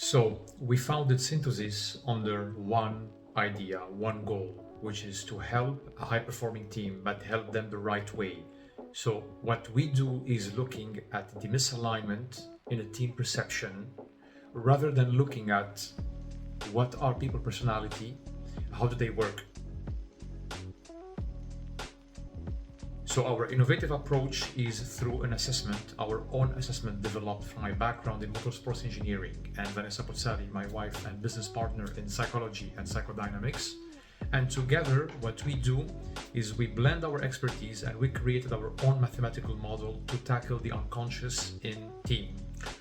So we founded Synthosys under one idea, one goal, which is to help a high-performing team, but help them the right way. So what we do is looking at the misalignment in a team perception, rather than looking at what are people personality, how do they work. So our innovative approach is through an assessment, our own assessment developed from my background in motorsports engineering, and Vanessa Pozzali, my wife and business partner, in psychology and psychodynamics. And together, what we do is we blend our expertise and we created our own mathematical model to tackle the unconscious in team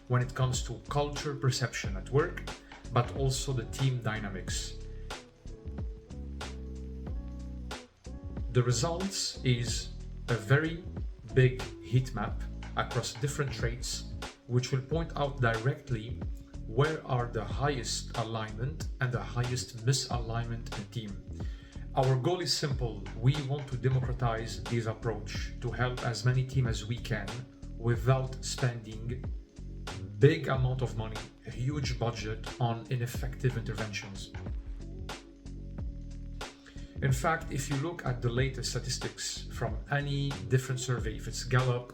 when it comes to culture perception at work, but also the team dynamics. The results is a very big heat map across different traits, which will point out directly where are the highest alignment and the highest misalignment in the team. Our goal is simple. We want to democratize this approach to help as many teams as we can without spending big amount of money, a huge budget on ineffective interventions. In fact, if you look at the latest statistics from any different survey, if it's Gallup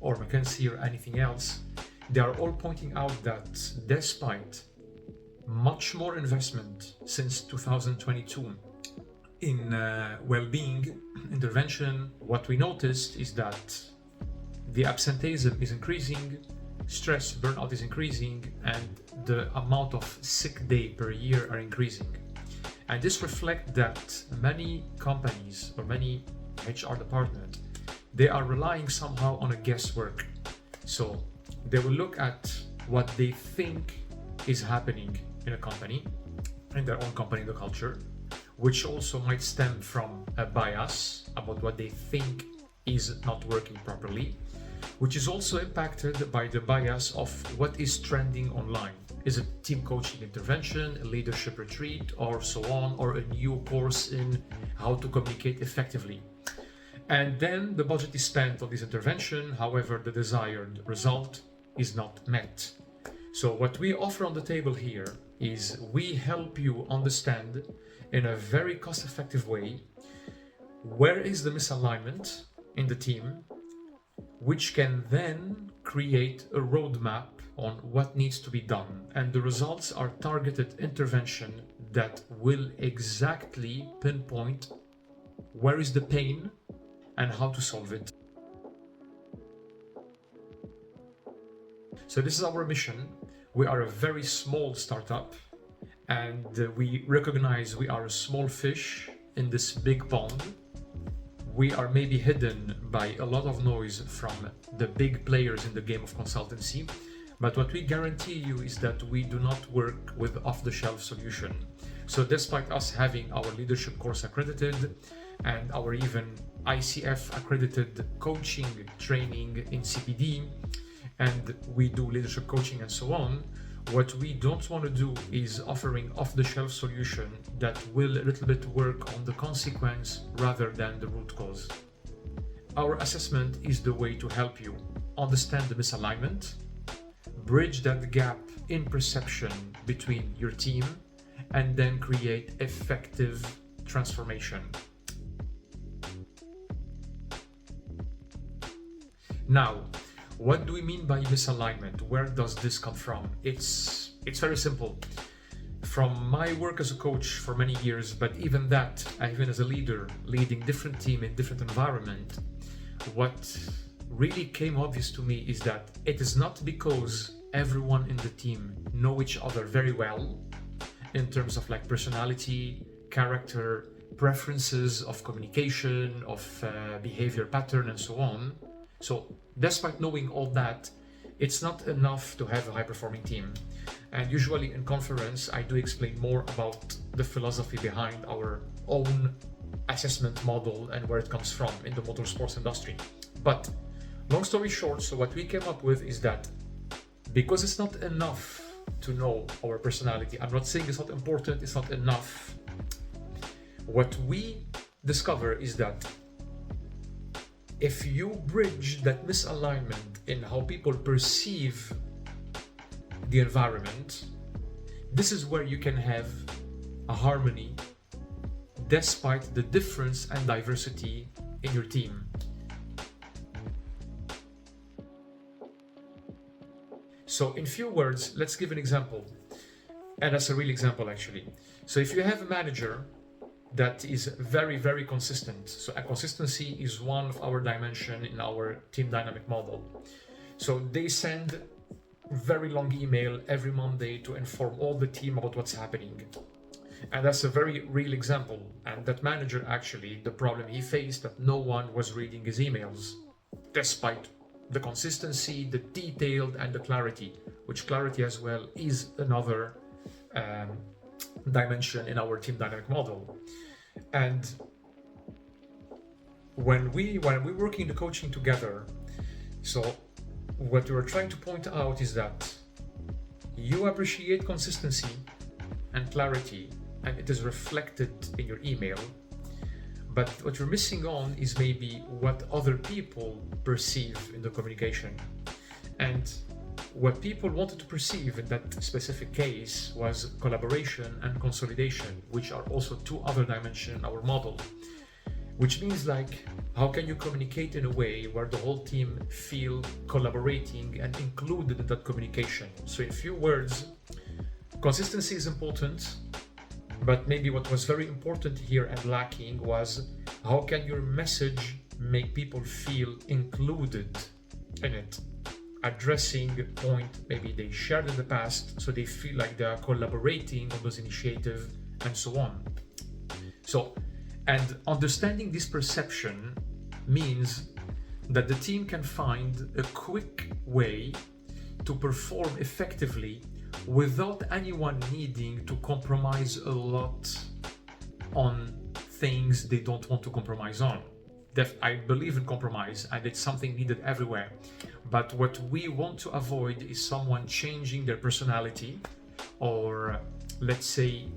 or McKinsey or anything else, they are all pointing out that despite much more investment since 2022 in well-being intervention, what we noticed is that the absenteeism is increasing, stress, burnout is increasing, and the amount of sick day per year are increasing. And this reflects that many companies or many HR departments, they are relying somehow on a guesswork. So they will look at what they think is happening in a company, in their own company, the culture, which also might stem from a bias about what they think is not working properly, which is also impacted by the bias of what is trending online. Is it team coaching intervention, a leadership retreat, or so on, or a new course in how to communicate effectively? And then the budget is spent on this intervention, however, the desired result is not met. So what we offer on the table here is we help you understand in a very cost-effective way where is the misalignment in the team, which can then create a roadmap on what needs to be done. And the results are targeted intervention that will exactly pinpoint where is the pain and how to solve it. So this is our mission. We are a very small startup, and we recognize we are a small fish in this big pond. We are maybe hidden by a lot of noise from the big players in the game of consultancy, but what we guarantee you is that we do not work with off-the-shelf solution. So despite us having our leadership course accredited and our even ICF accredited coaching training in CPD, and we do leadership coaching and so on, what we don't want to do is offering off-the-shelf solution that will a little bit work on the consequence rather than the root cause. Our assessment is the way to help you understand the misalignment, bridge that gap in perception between your team, and then create effective transformation. Now, what do we mean by misalignment? Where does this come from? It's very simple. From my work as a coach for many years, but even that, even as a leader, leading different team in different environment, what really came obvious to me is that it is not because everyone in the team know each other very well in terms of like personality, character, preferences of communication, of behavior pattern and so on. So despite knowing all that, it's not enough to have a high-performing team. And usually in conference, I do explain more about the philosophy behind our own assessment model and where it comes from in the motorsports industry. But long story short, so what we came up with is that because it's not enough to know our personality, I'm not saying it's not important, it's not enough. What we discover is that if you bridge that misalignment in how people perceive the environment, This is where you can have a harmony despite the difference and diversity in your team. So in few words, let's give an example. And that's a real example actually. So if you have a manager that is very, very consistent. So a consistency is one of our dimension in our team dynamic model. So they send very long email every Monday to inform all the team about what's happening. And that's a very real example. And that manager actually, the problem he faced that no one was reading his emails, despite the consistency, the detailed, and the clarity, which clarity as well is another dimension in our team dynamic model. And when we work in the coaching together, so what we were trying to point out is that you appreciate consistency and clarity, and it is reflected in your email. But what you're missing on is maybe what other people perceive in the communication. And what people wanted to perceive in that specific case was collaboration and consolidation, which are also two other dimensions in our model. Which means like, how can you communicate in a way where the whole team feel collaborating and included in that communication? So in few words, consistency is important, but maybe what was very important here and lacking was how can your message make people feel included in it? Addressing a point maybe they shared in the past, so they feel like they are collaborating on those initiatives and so on. So, and understanding this perception means that the team can find a quick way to perform effectively without anyone needing to compromise a lot on things they don't want to compromise on. I believe in compromise and it's something needed everywhere. But what we want to avoid is someone changing their personality or, let's say,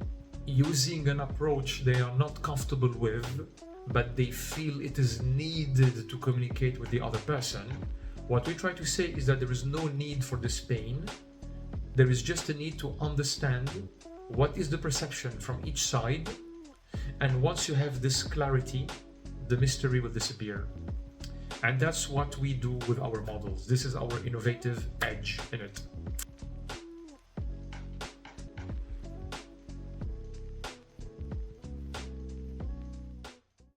using an approach they are not comfortable with, but they feel it is needed to communicate with the other person. What we try to say is that there is no need for this pain. There is just a need to understand what is the perception from each side. And once you have this clarity, the mystery will disappear. And that's what we do with our models. This is our innovative edge in it.